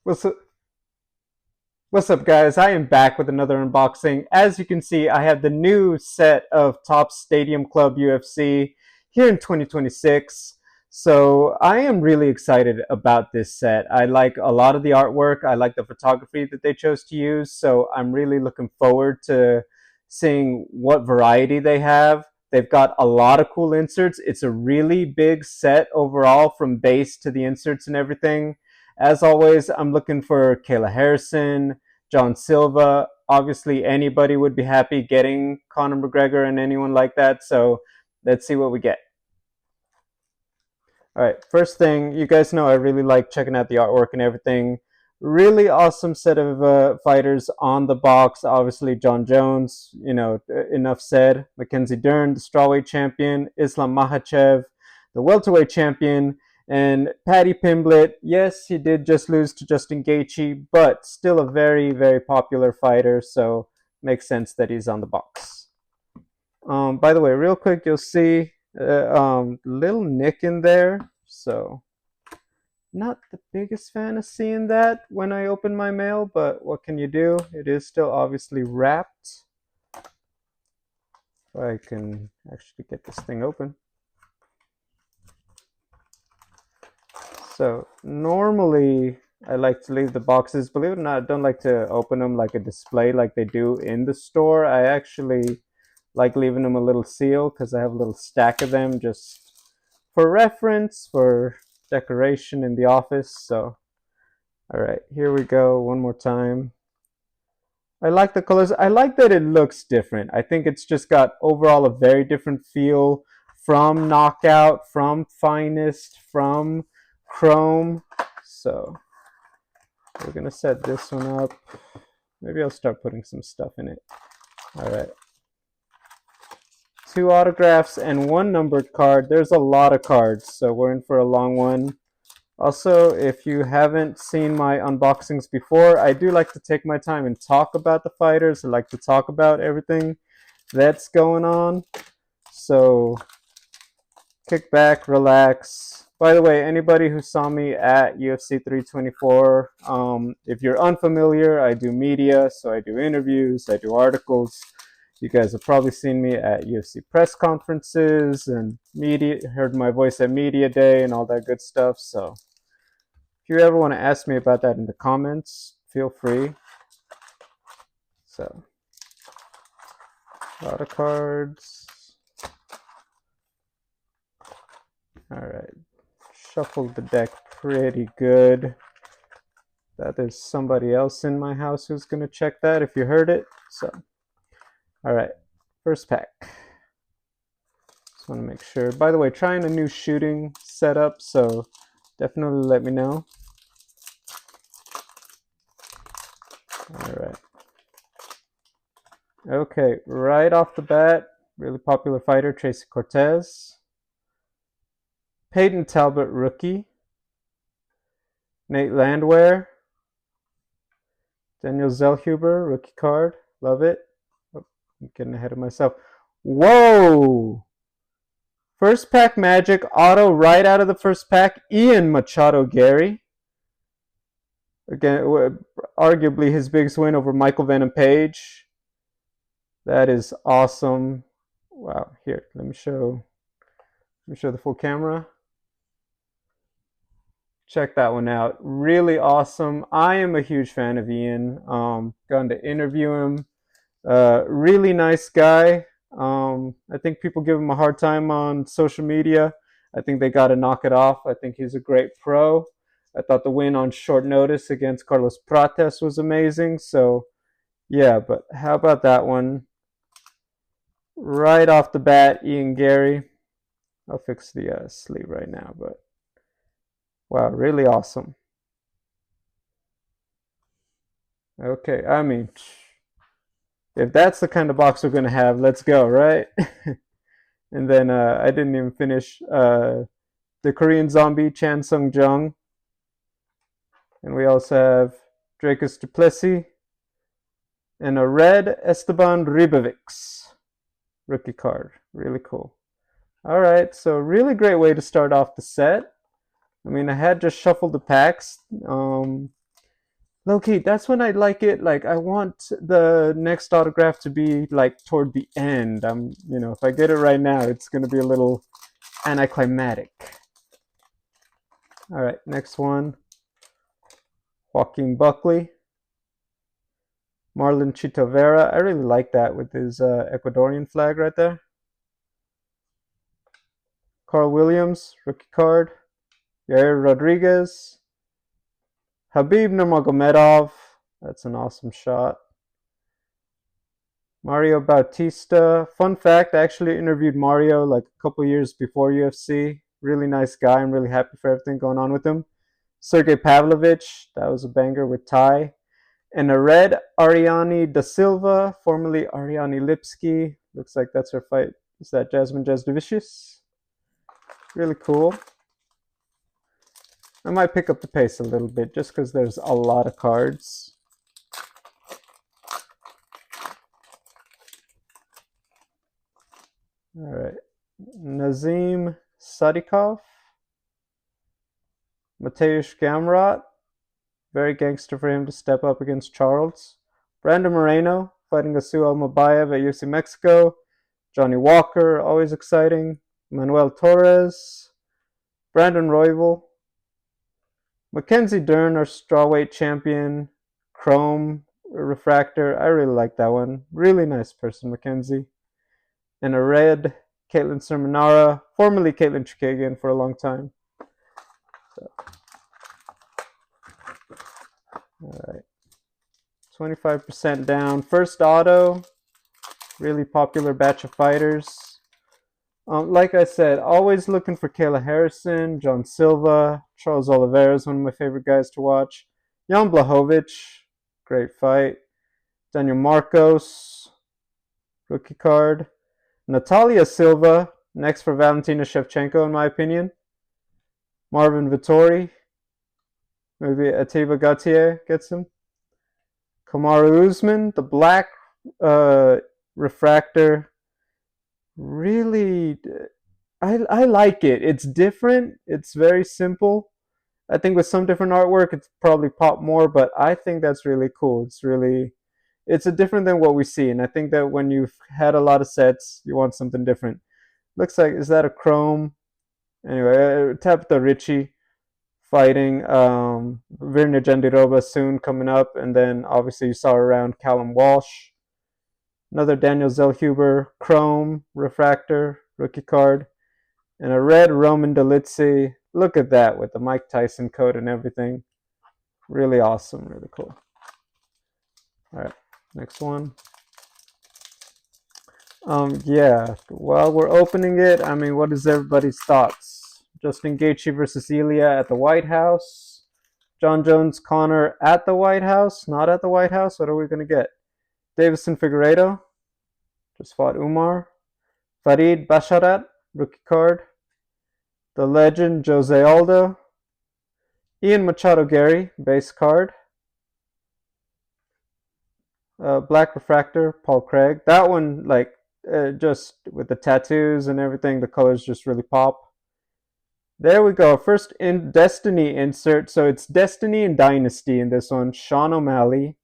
What's up, what's up, guys? I am back with another unboxing. As you can see, I have the new set of Topps Stadium Club UFC here in 2026. So I am really excited about this set. I like a lot of the artwork. I like the photography that they chose to use. So I'm really looking forward to seeing what variety they have. They've got a lot of cool inserts. It's a really big set overall from base to the inserts and everything. As always, I'm looking for Kayla Harrison, Jean Silva. Obviously, anybody would be happy getting Conor McGregor and anyone like that. So let's see what we get. All right, first thing, you guys know I really like checking out the artwork and everything. Really awesome set of fighters on the box. Obviously, John Jones, enough said. Mackenzie Dern, the strawweight champion. Islam Makhachev, the welterweight champion. And Paddy Pimblett, yes, he did just lose to Justin Gaethje, but still a very, very popular fighter, so makes sense that he's on the box. By the way, real quick, you'll see little nick in there, so not the biggest fan of seeing that when I open my mail, but what can you do? It is still obviously wrapped. If I can actually get this thing open. So normally I like to leave the boxes. Believe it or not, I don't like to open them like a display like they do in the store. I actually like leaving them a little seal because I have a little stack of them just for reference, for decoration in the office. So, all right, here we go one more time. I like the colors. I like that it looks different. I think it's just got overall a very different feel from Knockout, from Finest, from Chrome. So we're gonna set this one up. Maybe I'll start putting some stuff in it. All right. 2 autographs and 1 numbered card. There's a lot of cards, so we're in for a long one. Also, if you haven't seen my unboxings before, I do like to take my time and talk about the fighters. I like to talk about everything that's going on. So kick back, relax. By the way, anybody who saw me at UFC 324, if you're unfamiliar, I do media, so I do interviews, I do articles. You guys have probably seen me at UFC press conferences and media, heard my voice at Media Day and all that good stuff. So if you ever want to ask me about that in the comments, feel free. So, a lot of cards. All right, shuffled the deck pretty good. That there's somebody else in my house who's going to check that if you heard it. So, all right, first pack. Just want to make sure. By the way, trying a new shooting setup, so definitely let me know. All right. Okay, right off the bat, really popular fighter, Tracy Cortez. Peyton Talbot, rookie. Nate Landwehr. Daniel Zellhuber, rookie card. Love it. Oh, I'm getting ahead of myself. Whoa! First pack magic auto right out of the first pack. Ian Machado Gary. Again, arguably his biggest win over Michael Venom Page. That is awesome. Wow, here, let me show the full camera. Check that one out. Really awesome. I am a huge fan of Ian. Gotten to interview him. Really nice guy. I think people give him a hard time on social media. I think they got to knock it off. I think he's a great pro. I thought the win on short notice against Carlos Prates was amazing. So, yeah, but how about that one? Right off the bat, Ian Gary. I'll fix the sleeve right now, but wow, really awesome. Okay, I mean, if that's the kind of box we're going to have, let's go, right? And then I didn't even finish the Korean zombie, Chan Sung Jung. And we also have Dracus Duplessis and a red Esteban Ribovics rookie card. Really cool. All right, so really great way to start off the set. I mean, I had just shuffled the packs. Low-key, that's when I like it. Like, I want the next autograph to be like toward the end. If I get it right now, it's gonna be a little anticlimactic. All right, next one. Joaquin Buckley. Marlon Chitavera. I really like that with his Ecuadorian flag right there. Carl Williams, rookie card. Yair Rodriguez. Habib Nurmagomedov. That's an awesome shot. Mario Bautista. Fun fact, I actually interviewed Mario like a couple years before UFC. Really nice guy. I'm really happy for everything going on with him. Sergey Pavlovich. That was a banger with Ty. And a red, Ariane Da Silva, formerly Ariane Lipski. Looks like that's her fight. Is that Jasmine Jasdovicius? Really cool. I might pick up the pace a little bit just because there's a lot of cards. All right. Nazim Sadikov. Mateusz Gamrot. Very gangster for him to step up against Charles. Brandon Moreno fighting Asu Almabayev at UFC Mexico. Johnny Walker, always exciting. Manuel Torres. Brandon Royval. Mackenzie Dern, our strawweight champion. Chrome refractor. I really like that one. Really nice person, Mackenzie. And a red, Caitlin Sermonara, formerly Caitlin Chukagian for a long time. So. All right. 25% down. First auto. Really popular batch of fighters. Like I said, always looking for Kayla Harrison, Jean Silva, Charles Oliveira is one of my favorite guys to watch. Jan Blachowicz, great fight. Daniel Marcos, rookie card. Natalia Silva, next for Valentina Shevchenko in my opinion. Marvin Vittori, maybe Atiba Gautier gets him. Kamaru Usman, the black refractor. Really, I like it. It's different. It's very simple. I think with some different artwork, it's probably pop more, but I think that's really cool. It's a different than what we see, and I think that when you've had a lot of sets, you want something different. Looks like, is that a chrome? Anyway, Tabitha Ricci fighting Virna Jandiroba soon coming up, and then obviously you saw around Callum Walsh. Another Daniel Zellhuber chrome refractor rookie card, and a red Roman Dolizzi. Look at that with the Mike Tyson coat and everything. Really awesome, really cool. All right, next one. Yeah, while we're opening it, I mean, what is everybody's thoughts? Justin Gaethje versus Ilya at the White House. John Jones Connor at the White House, not at the White House. What are we going to get? Davison Figueiredo just fought Umar. Farid Basharat, rookie card. The legend Jose Aldo. Ian Machado Gary, base card. Black refractor, Paul Craig. That one, like, just with the tattoos and everything, the colors just really pop. There we go. First in Destiny insert. So it's Destiny and Dynasty in this one. Sean O'Malley.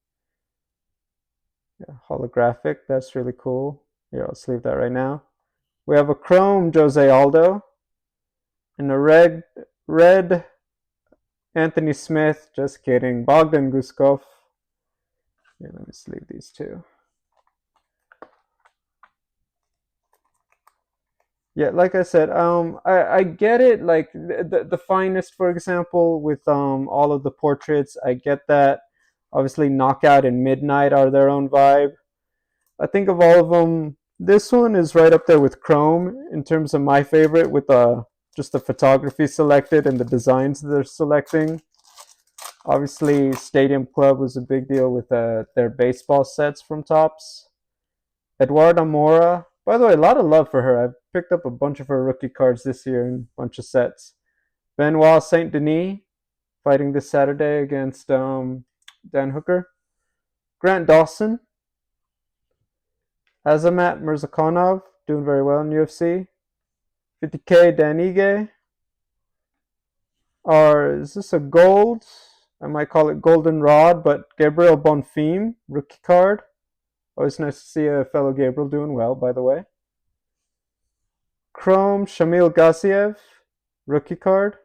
Yeah, holographic. That's really cool. Here, let's leave that right now. We have a chrome Jose Aldo. And a red Anthony Smith. Just kidding. Bogdan Guskov. Here, let me just leave these two. Yeah, like I said, I get it. Like the finest, for example, with all of the portraits, I get that. Obviously, Knockout and Midnight are their own vibe. I think of all of them, this one is right up there with Chrome in terms of my favorite, with just the photography selected and the designs they're selecting. Obviously, Stadium Club was a big deal with their baseball sets from Topps. Eduarda Mora. By the way, a lot of love for her. I've picked up a bunch of her rookie cards this year in a bunch of sets. Benoit Saint Denis fighting this Saturday against Dan Hooker. Grant Dawson. Azamat Mirzakanov doing very well in UFC. 50K Dan Ige. Or is this a gold? I might call it Golden Rod, but Gabriel Bonfim, rookie card. Always nice to see a fellow Gabriel doing well, by the way. Chrome, Shamil Gassiev, rookie card.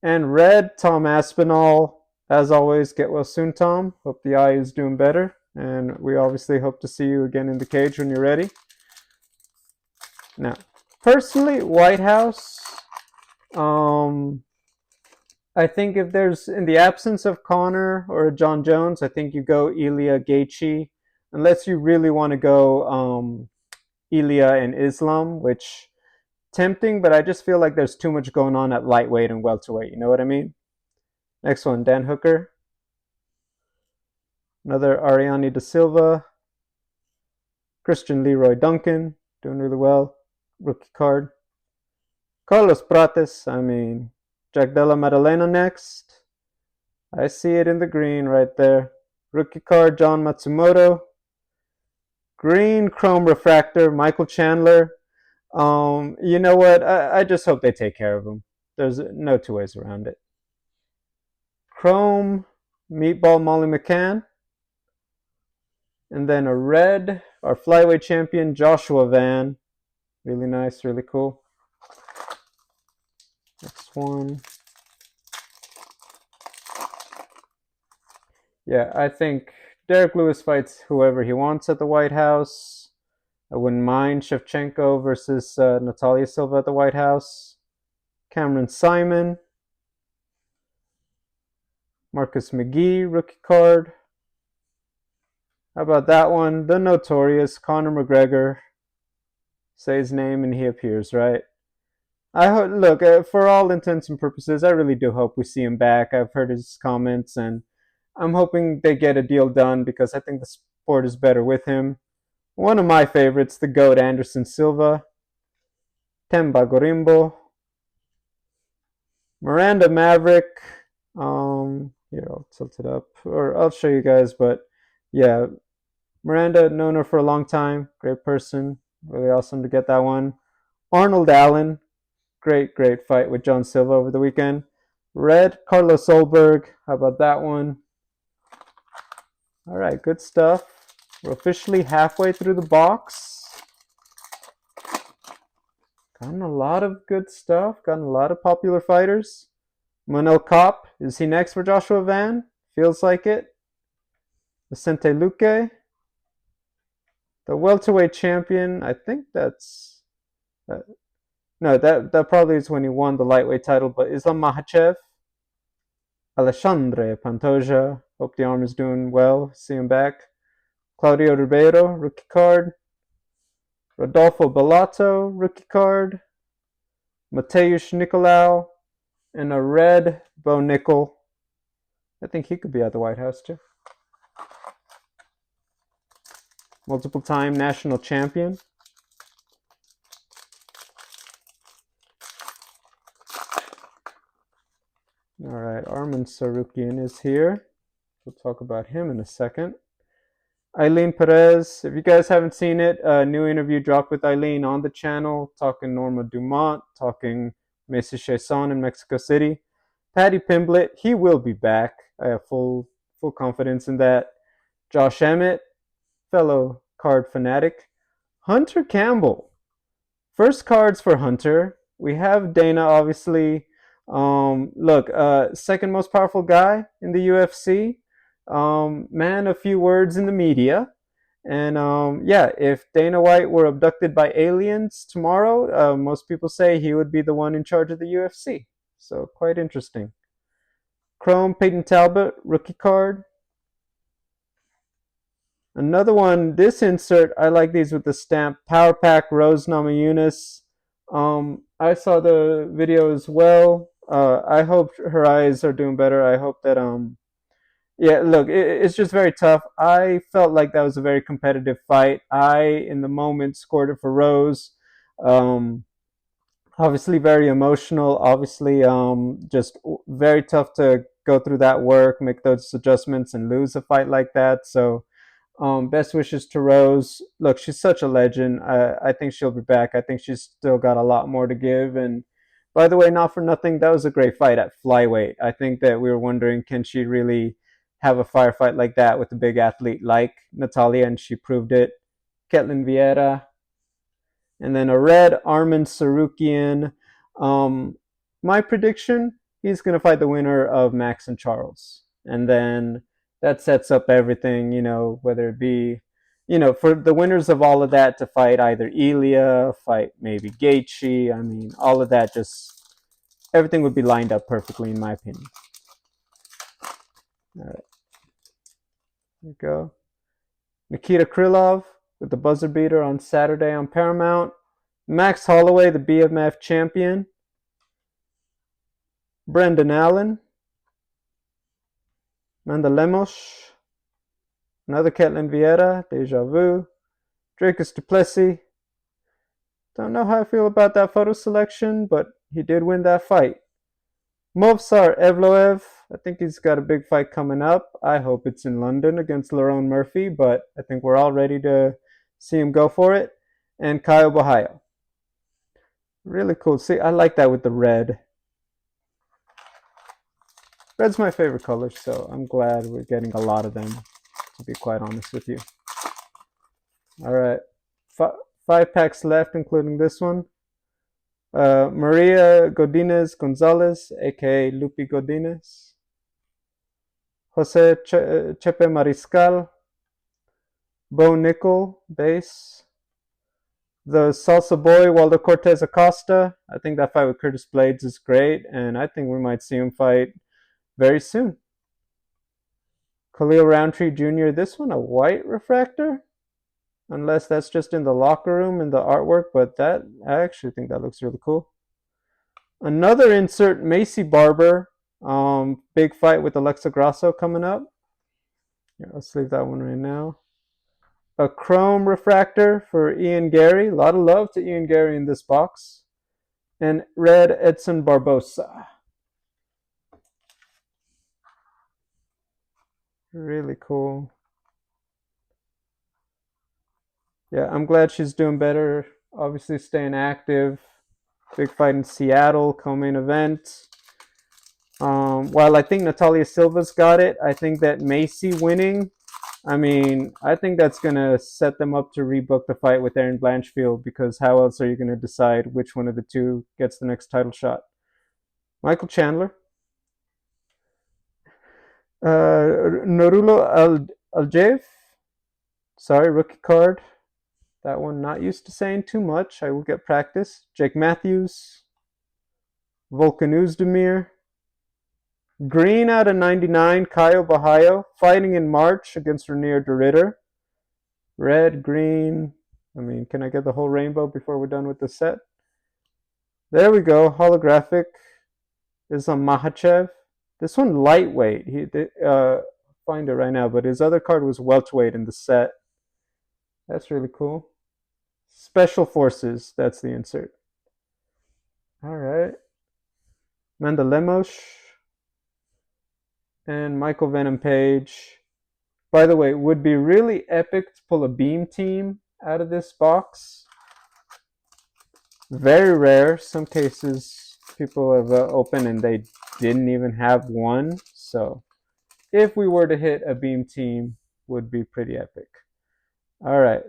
And red, Tom Aspinall. As always, get well soon, Tom. Hope the eye is doing better. And we obviously hope to see you again in the cage when you're ready. Now, personally, White House, I think if there's, in the absence of Connor or John Jones, I think you go Ilya Gaethje, unless you really want to go Ilya and Islam, which tempting, but I just feel like there's too much going on at lightweight and welterweight. You know what I mean? Next one, Dan Hooker. Another Ariane Da Silva. Christian Leroy Duncan, doing really well. Rookie card. Carlos Prates, Jack Della Maddalena next. I see it in the green right there. Rookie card, John Matsumoto. Green chrome refractor, Michael Chandler. You know what? I just hope they take care of him. There's no two ways around it. Chrome, Meatball Molly McCann. And then a red, our flyweight champion, Joshua Van. Really nice, really cool. Next one. Yeah, I think Derek Lewis fights whoever he wants at the White House. I wouldn't mind Shevchenko versus Natalia Silva at the White House. Cameron Simon. Marcus McGee, rookie card. How about that one? The notorious Conor McGregor. Say his name and he appears, right? I hope. Look, for all intents and purposes, I really do hope we see him back. I've heard his comments, and I'm hoping they get a deal done because I think the sport is better with him. One of my favorites, the GOAT Anderson Silva. Temba Gorimbo. Miranda Maverick. Here, I'll tilt it up, or I'll show you guys, but yeah, Miranda, known her for a long time. Great person. Really awesome to get that one. Arnold Allen. Great fight with John Silva over the weekend. Red, Carlos Solberg. How about that one? All right, good stuff. We're officially halfway through the box. Gotten a lot of good stuff. Gotten a lot of popular fighters. Manel Kopp. Is he next for Joshua Van? Feels like it. Vicente Luque. The welterweight champion. I think that's... no, that probably is when he won the lightweight title, but Islam Makhachev. Alexandre Pantoja. Hope the arm is doing well. See him back. Claudio Ribeiro, rookie card. Rodolfo Bellato, rookie card. Mateusz Nicolau. And a red Bo Nickel. I think he could be at the White House too. Multiple time national champion. All right, Arman Sarukian is here. We'll talk about him in a second. Eileen Perez, if you guys haven't seen it, a new interview dropped with Eileen on the channel, talking Norma Dumont, talking Macy Chiasson in Mexico City. Paddy Pimblett, he will be back. I have full confidence in that. Josh Emmett, fellow card fanatic. Hunter Campbell. First cards for Hunter. We have Dana, obviously. Look, second most powerful guy in the UFC. Man, a few words in the media. And yeah, if Dana White were abducted by aliens tomorrow, most people say he would be the one in charge of the UFC. So quite interesting. Chrome Peyton Talbot, rookie card. Another one, this insert, I like these with the stamp. Power Pack Rose Namajunas. I saw the video as well. I hope her eyes are doing better. I hope that yeah, look, it's just very tough. I felt like that was a very competitive fight. I, in the moment, scored it for Rose. Obviously very emotional. Obviously, just very tough to go through that work, make those adjustments, and lose a fight like that. So, best wishes to Rose. Look, she's such a legend. I think she'll be back. I think she's still got a lot more to give, and By the way, not for nothing, that was a great fight at flyweight. I think that we were wondering, can she really have a firefight like that with a big athlete like Natalia, and she proved it. Ketlin Vieira, and then a red Arman Sarukian. Um, my prediction: he's going to fight the winner of Max and Charles, and then that sets up everything. Whether it be, for the winners of all of that to fight either Ilya, fight maybe Gaethje. I mean, all of that, just everything would be lined up perfectly, in my opinion. All right, here we go. Nikita Krylov with the buzzer beater on Saturday on Paramount. Max Holloway, the BMF champion. Brendan Allen. Amanda Lemos. Another Ketlin Vieira, Deja Vu. Dracus du Plessis. Don't know how I feel about that photo selection, but he did win that fight. Movsar Evloev, I think he's got a big fight coming up. I hope it's in London against Lerone Murphy, but I think we're all ready to see him go for it. And Caio Borralho. Really cool. See, I like that with the red. Red's my favorite color, so I'm glad we're getting a lot of them, to be quite honest with you. All right. 5 packs left, including this one. Maria Godinez Gonzalez, aka Lupi Godinez. Jose Chepe Mariscal. Bo Nickel, base. The Salsa Boy, Waldo Cortez Acosta. I think that fight with Curtis Blades is great, and I think we might see him fight very soon. Khalil Roundtree Jr., this one a white refractor? Unless that's just in the locker room in the artwork, but I actually think that looks really cool. Another insert, Macy Barber. Big fight with Alexa Grasso coming up. Yeah, let's leave that one right now. A chrome refractor for Ian Gary. A lot of love to Ian Gary in this box. And red Edson Barbosa. Really cool. Yeah, I'm glad she's doing better. Obviously staying active. Big fight in Seattle, co-main event. While I think Natalia Silva's got it, I think that Macy winning, I think that's going to set them up to rebook the fight with Erin Blanchfield, because how else are you going to decide which one of the two gets the next title shot? Michael Chandler. Norulo Aljev. Sorry, rookie card. That one not used to saying too much. I will get practice. Jake Matthews. Volkan Oezdemir. Green out of 99, Caio Borralho, fighting in March against Renier de Ridder. Red, green. Can I get the whole rainbow before we're done with the set? There we go. Holographic is on Makhachev. This one lightweight. Find it right now, but his other card was welterweight in the set. That's really cool. Special Forces, that's the insert. All right. Amanda Lemos. And Michael Venom Page. By the way, it would be really epic to pull a beam team out of this box. Very rare. Some cases people have opened and they didn't even have one. So if we were to hit a beam team, would be pretty epic. All right.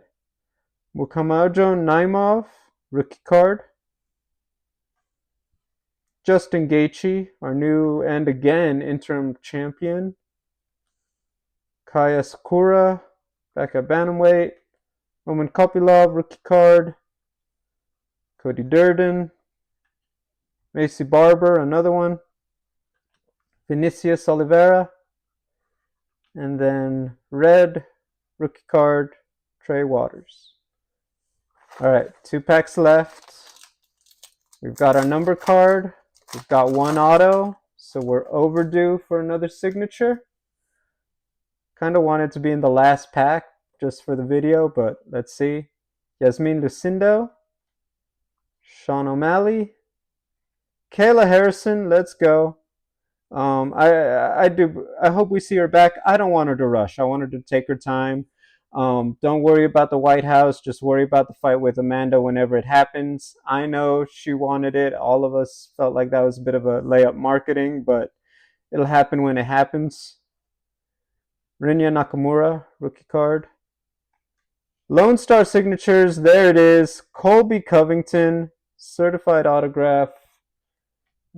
Mukhamajo Naimov, rookie card. Justin Gaethje, our new and again interim champion. Kaya Sakura, back at bantamweight. Roman Kopylov, rookie card. Cody Durden. Macy Barber, another one. Vinicius Oliveira. And then red, rookie card, Trey Waters. All right, 2 packs left. We've got our number card. We've got one auto, so we're overdue for another signature. Kind of wanted to be in the last pack just for the video, but let's see. Yasmin Lucindo, Sean O'Malley, Kayla Harrison, let's go. I hope we see her back. I don't want her to rush. I want her to take her time. Don't worry about the White House. Just worry about the fight with Amanda whenever it happens. I know she wanted it. All of us felt like that was a bit of a layup marketing, but it'll happen when it happens. Rinya Nakamura, rookie card. Lone Star Signatures, there it is. Colby Covington, certified autograph.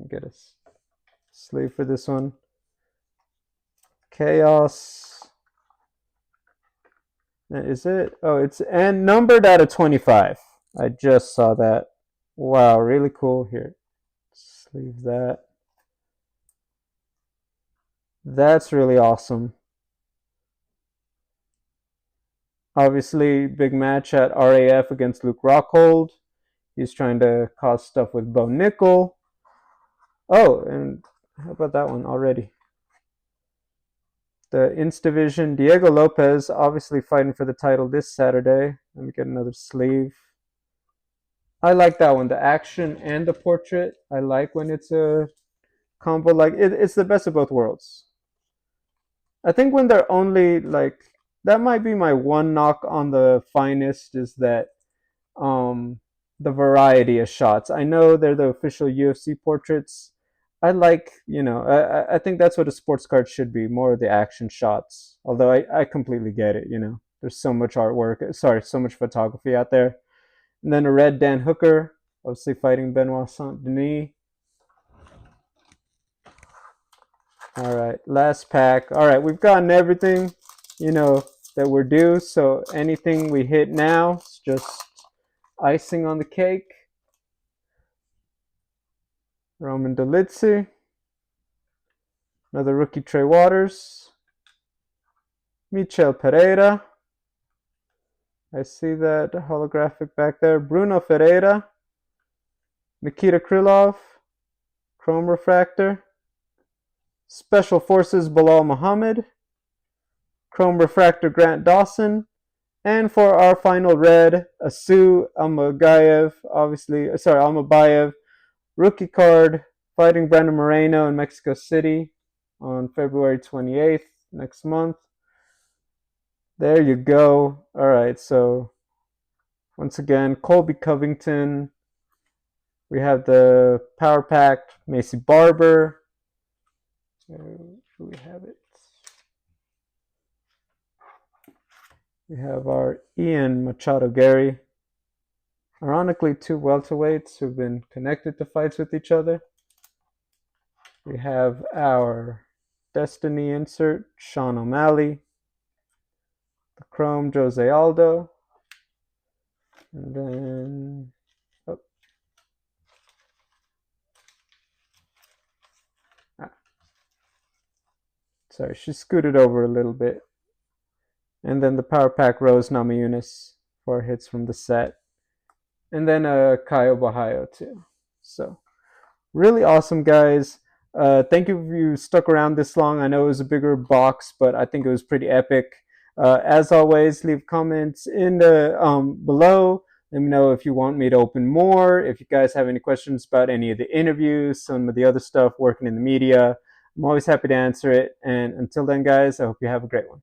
Get a sleeve for this one. Chaos. Is it? Oh, it's and numbered out of 25. I just saw that. Wow, really cool. Here, sleeve that. That's really awesome. Obviously, big match at RAF against Luke Rockhold. He's trying to cause stuff with Bo Nickel. Oh, and how about that one already? The Inst Division, Diego Lopez, obviously fighting for the title this Saturday. Let me get another sleeve. I like that one, the action and the portrait. I like when it's a combo. Like it's the best of both worlds. I think when they're only like that might be my one knock on the finest is that um the variety of shots. I know they're the official UFC portraits. I like, I think that's what a sports card should be, more of the action shots. Although I completely get it, There's so much artwork, sorry, so much photography out there. And then a red Dan Hooker, obviously fighting Benoit Saint Denis. All right, last pack. All right, we've gotten everything, that we're due. So anything we hit now is just icing on the cake. Roman Dolidze. Another rookie, Trey Waters. Michel Pereira. I see that holographic back there. Bruno Ferreira. Nikita Krylov. Chrome Refractor. Special Forces Bilal Muhammad. Chrome Refractor Grant Dawson. And for our final red, Asu Almabayev, Almabayev, rookie card, fighting Brandon Moreno in Mexico City on February 28th, next month. There you go. All right, so once again, Colby Covington. We have the Power Pack, Macy Barber. Do we have it? We have our Ian Machado Gary. Ironically, two welterweights who've been connected to fights with each other. We have our Destiny insert, Sean O'Malley. The Chrome, Jose Aldo. And then, sorry, she scooted over a little bit. And then the Power Pack Rose Namajunas, 4 hits from the set. And then a Caio Bahayo too. So really awesome, guys. Thank you if you stuck around this long. I know it was a bigger box, but I think it was pretty epic. As always, leave comments in the below. Let me know if you want me to open more. If you guys have any questions about any of the interviews, some of the other stuff working in the media, I'm always happy to answer it. And until then, guys, I hope you have a great one.